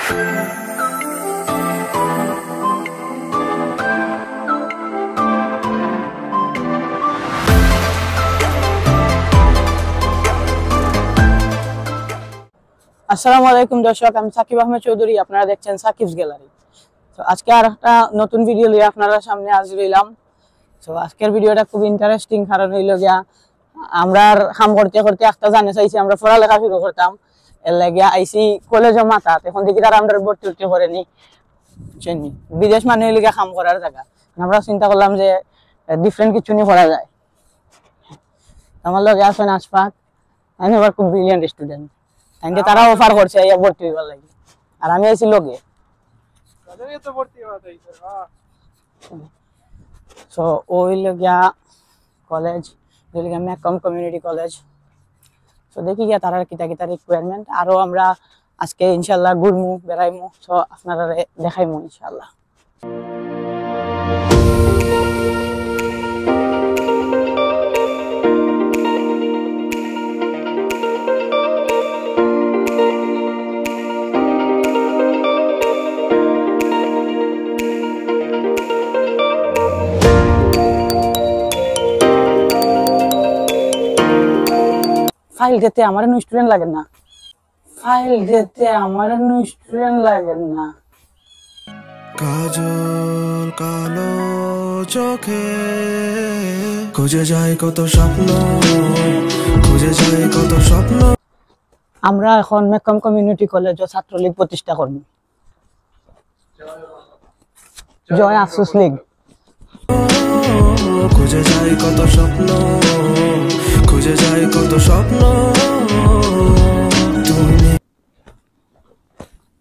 আসসালামু আলাইকুম দর্শক, আমি সাকিব আহমেদ চৌধুরী। আপনারা দেখছেন সাকিবস গ্যালারি। তো আজকে আর একটা নতুন ভিডিও নিয়ে আপনারা সামনে হাজির হইলাম। তো আজকের ভিডিওটা খুব ইন্টারেস্টিং, কারণ হইল গিয়া আমরা কাম করতে করতে একটা জানে চাইছি আমরা পড়ালেখা শুরু করতাম, এর লাগিয়া আইসি কলেজও মাথাত। এখন দেখি তারা আমরা ভর্তি উঠতে করেনি, বিদেশ মানে হইলে গিয়া কাম করার জায়গা। আমরা চিন্তা করলাম যে ডিফারেন্ট কিছু নিয়ে করা যায়। আমার লগে আছেন আশফাক, আমি আবার খুব ব্রিলিয়েন্ট স্টুডেন্ট। তারা অফার করছে ইয়া ভর্তি হইবার লাগি, আর আমি আইছি লগে। সো ওই লগিয়া কলেজ, যেটা মেকম কমিউনিটি কলেজ। সো দেখি গিয়া তারার কিতা কিতা রিকোয়ারমেন্ট, আরো আমরা আজকে ইনশাআল্লাহ ঘুরমু, বেড়াইমু। সো আপনারা দেখাইমু ইনশাআল্লাহ। ফাইল দিতে আমার স্টুডেন্ট লাগে না, ফাইল দিতে আমার স্টুডেন্ট লাগে না। কাজল কালো চোখে খুঁজে যায় কত স্বপ্ন, খুঁজে যায় কত স্বপ্ন। আমরা এখন মেকম কমিউনিটি কলেজ ছাত্রলীগ প্রতিষ্ঠা করব। জয় আফসোস লীগ। খুঁজে যায় কত স্বপ্ন, খুঁজে যায় কত স্বপ্ন।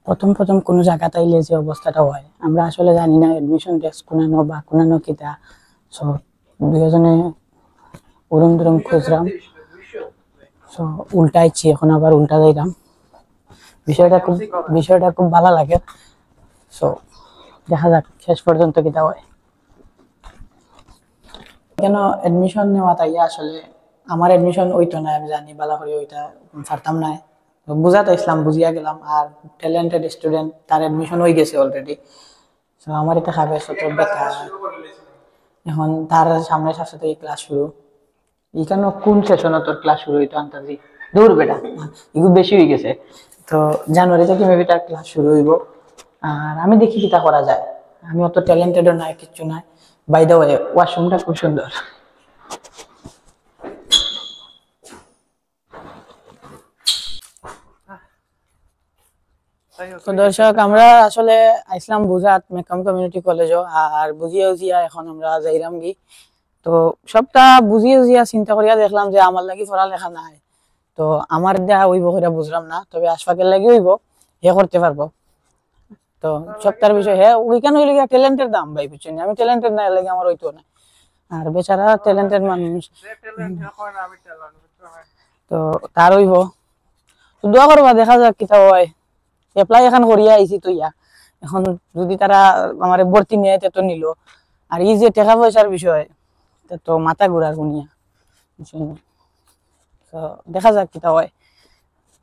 প্রথম কোন জায়গা তাইলে যে অবস্থাটা হয় আমরা আসলে জানি না, এডমিশন টেস্ট কোনানো বা কোনানো কিতা। সো দুজনে উরম দুরম খুঁজলাম, সো উল্টাইছি, এখন আবার উল্টা যাইলাম। বিষয়টা খুব ভালো লাগে। সো দেখা যাক শেষ পর্যন্ত কিতা হয়। কেন এডমিশন নেওয়া তাই আসলে আমার এডমিশন ওইটা না, আমি জানি ভালো করে ওইটা পারতাম না, বুঝাতে ইসলাম বুঝিয়া গেলাম। আর ট্যালেন্টেড স্টুডেন্ট তার এডমিশন হয়ে গেছে অলরেডি। সো আমার এটা খাবে শত বেকার। এখন তার সামনে সাথে থেকে ক্লাস শুরু, এখানে কোন সেশনে তোর ক্লাস শুরু হইতো আন্তাজি দূর বেটা, এগুলো বেশি হয়ে গেছে। তো জানুয়ারি থেকে মেবি তার ক্লাস শুরু হইব। আর আমি দেখি কিতা করা যায়, আমি অত ট্যালেন্টেডও নাই, কিচ্ছু নাই। বাই দ্য ওয়ে ওয়াশরুমটা খুব সুন্দর। তো দর্শক, আমরা আসলে আইসলাম বুঝাত মেকম কমিউনিটি কলেজও, আর বুঝিয়া উজিয়া এখন আমরা যাইলাম গি। তো সবটা বুঝিয়ে উজিয়া চিন্তা করিয়া দেখলাম যে আমার লাগি পড়ালেখা নাই, তো আমার দেয়া হইব করে বুঝলাম না, তবে আশফাকের লাগি হইব, হে করতে পারবো। তো সবটার বিষয় হে ওইখানে হইলে ট্যালেন্টের দাম ভাই, বুঝছেন, আমি ট্যালেন্টেড না, লাগে আমার হইতো না। আর বেচারা ট্যালেন্টেড মানুষ, তো তার হইব। তো দোয়া করবা, দেখা যাক কিতা হয়। এপ্লাই এখন করিয়া আইছি তো ইয়া, এখন যদি তারা আমার ভর্তি নিয়ে তো নিল। আর এই যে টাকা পয়সার বিষয়, তো মাথা ঘুরার শুনিয়া, তো দেখা যাক কিতা হয়,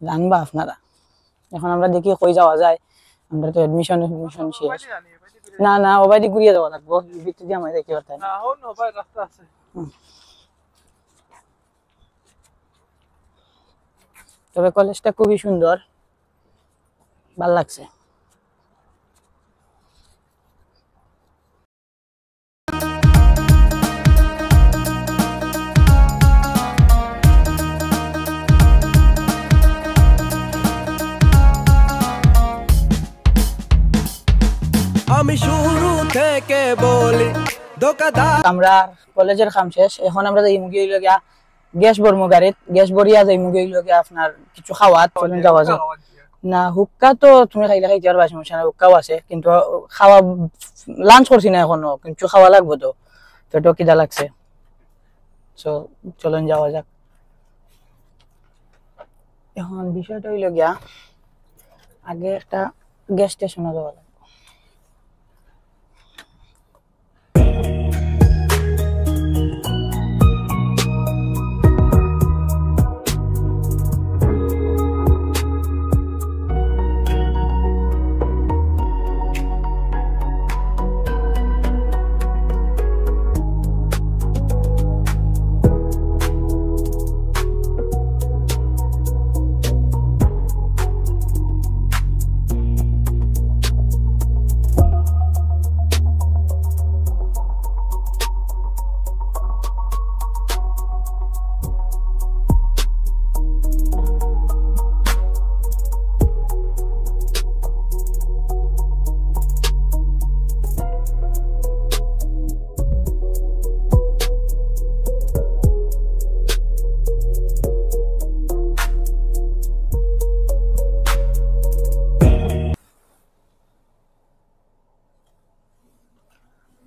জানবা আপনারা। এখন আমরা দেখি কই যাওয়া যায়, আমরা তো এডমিশন শেষ। না ওবাইদি ঘুরিয়ে যাওয়া লাগবো, ভিতরে দিয়ে আমার দেখতে পারতাম না। তবে কলেজটা খুবই সুন্দর, ভাল লাগছে। আমি শুরু থেকে বলি দোকানদার। আমরা কলেজের কাম শেষ, এখন আমরা যাই মুগি হইল গিয়া গ্যাস ভরমু গাড়িত, গ্যাস ভরিয়া যাই মুগি হইল গিয়া আপনার কিছু খাওয়াত, চলুন যাওয়া যায়। না হুক্কা তো তুমি খাইলে খাইতে পারবা, সমস্যা না, হুক্কাও আছে, কিন্তু খাওয়া লাঞ্চ করছি না এখনো, কিন্তু খাওয়া লাগবো তো, পেটও খিদা লাগছে। সো চলুন যাওয়া যাক। এখন বিষয়টা হইল গিয়া আগে একটা গ্যাস স্টেশনে যাওয়া লাগবে।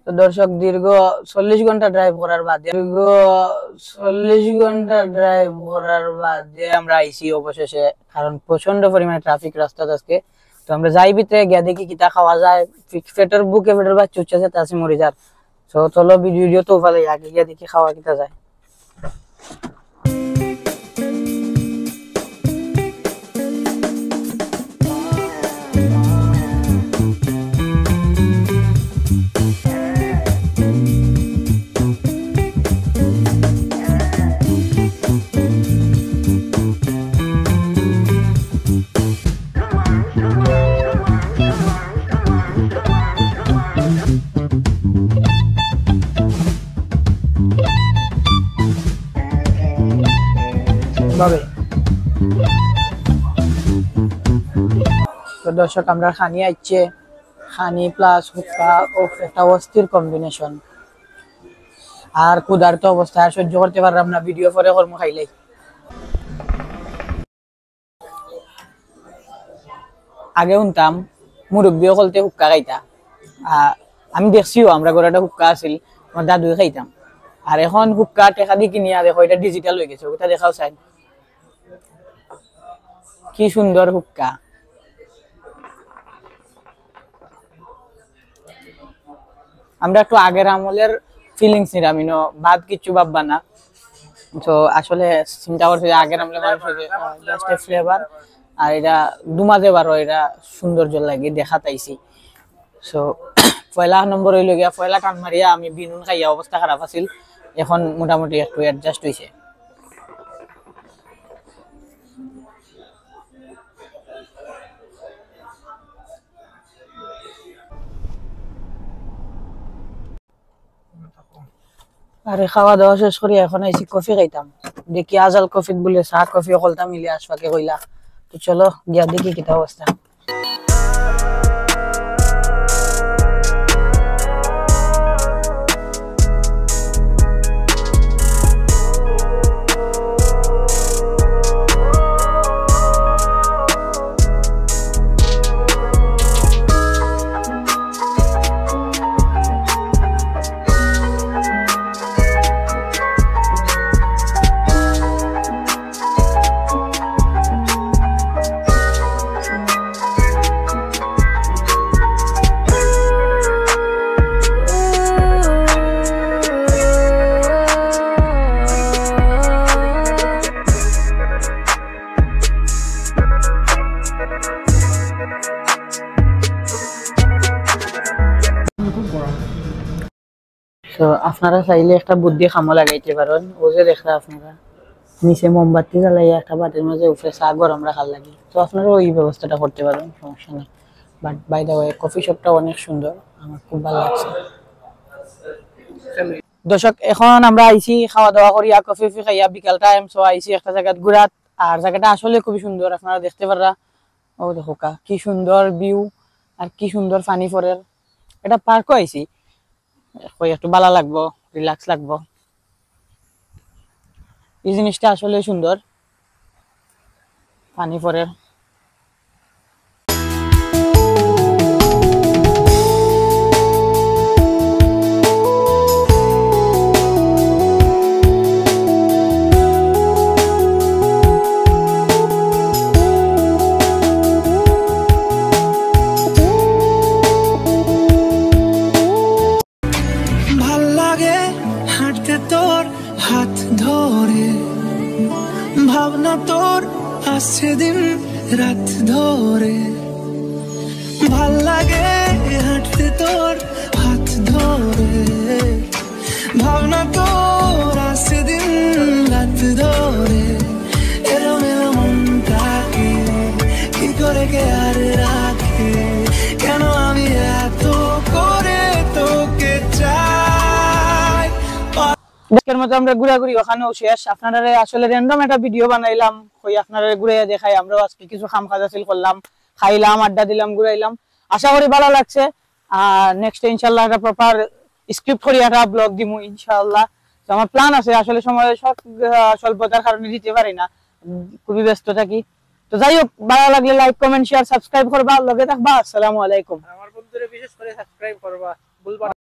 তো দর্শক দীর্ঘ 40 ঘন্টা ড্রাইভ করার বাদে আমরা আইছি অবশেষে, কারণ প্রচন্ড পরিমাণে ট্রাফিক রাস্তা আজকে। তো আমরা যাই ভিতরে গিয়া দেখি কিতা খাওয়া যায়, পেটের বুকে পেটের বাচ্চা উঠছে তাছে মরে যার। তো চলো ভিডিও তো ভালো, আগে গিয়া দেখি খাওয়া কিতা যায়। ভাবে তো দর্শক আমরা খানি আইছে, খানি প্লাস হুক্কা ও একটা অস্থির কম্বিনেশন। আর ক্ষুধার্ত অবস্থা আর সহ্য করতে পারলাম না, ভিডিও পরে কর্ম খাইলাই। আগে শুনতাম মুরব্বীও বলতে হুক্কা খাইতা, আমি দেখছিও আমরা ঘরে একটা হুক্কা আছিল, আমার দাদুই খাইতাম। আর এখন হুক্কা টেকা দিয়ে কিনিয়া দেখো এটা ডিজিটাল হয়ে গেছে, ওটা দেখাও চাই। কি সুন্দর হুক্কা, আমরা একটু আগের আমলের ফিলিংস নিলাম, বাদ কিছু ভাববা না। তো আসলে চিন্তা করছি আগের আমলে মানুষের ফ্লেভার আর এটা দুমাজে বারো এটা সৌন্দর্য লাগে দেখা তাইছি। সো পয়লা নম্বর হইল গিয়া, পয়লা টান মারিয়া আমি বিনুন খাইয়া অবস্থা খারাপ আছিল, এখন মোটামুটি একটু অ্যাডজাস্ট হয়েছে। আরে খাওয়া দাওয়া শেষ করি এখন আইসি কফি খাইতাম, দেখি আজাল কফিত বলে চা কফি অকলতা মিলে আসবাকে কইলা। তো চলো গিয়া দেখি কিতা অবস্থা। তো আপনারা চাইলে একটা বুদ্ধি খামো লাগাইতে পারেন, ও যে দেখরা আপনারা নিচে মোমবাতি জ্বালাইয়া একটা বাটির মাঝে উপরে চা গরম রাখার লাগে, তো আপনারা ওই ব্যবস্থাটা করতে পারেন, সমস্যা নেই। But by the way coffee শপটা অনেক সুন্দর, আমার খুব ভালো লাগছে। দর্শক এখন আমরা আইছি খাওয়া দাওয়া করিয়া কফি খাইয়া বিকাল টাইম, সো আইছি একটা জায়গায় ঘুরাত। আর জায়গাটা আসলে খুবই সুন্দর, আপনারা দেখতে পাররা। ও দেখো কি সুন্দর ভিউ আর কি সুন্দর পানি পড়ের। এটা পার্কও আইছি, একটু ভালো লাগবো, রিল্যাক্স লাগবো। এই জিনিসটা আসলে সুন্দর, পানি পড়ের। হাত ধরে ভাবনা তোর আসছে দিন রাত ধরে, ভাল লাগে হাঁটতে তোর হাত ধরে, ভাবনা তোর আসছে দিন রাত ধরে, এরম এরম মনটাকে কি করে কে আর রাখে, কেন আমি এত করে তোকে চাই। দেখের মতো আমরা ঘুরাঘুরি ওখানেও শেষ। আপনারা আসলে র্যান্ডম একটা ভিডিও বানাইলাম, ওই আপনারা ঘুরে দেখাই। আমরাও আজকে কিছু খাম খাজা ছিল করলাম, খাইলাম, আড্ডা দিলাম, ঘুরাইলাম। আশা করি ভালো লাগছে। আর নেক্সট ইনশাআল্লাহ একটা প্রপার স্ক্রিপ্ট করি একটা ব্লগ দিমু ইনশাআল্লাহ। তো আমার প্ল্যান আছে, আসলে সময় স্বল্পতার কারণে দিতে পারি না, খুবই ব্যস্ত থাকি। তো যাই হোক, ভালো লাগলে লাইক কমেন্ট শেয়ার সাবস্ক্রাইব করবা, লগে থাকবা। আসসালামু আলাইকুম। আমার বন্ধুরা বিশেষ করে সাবস্ক্রাইব করবা, ভুলবা না।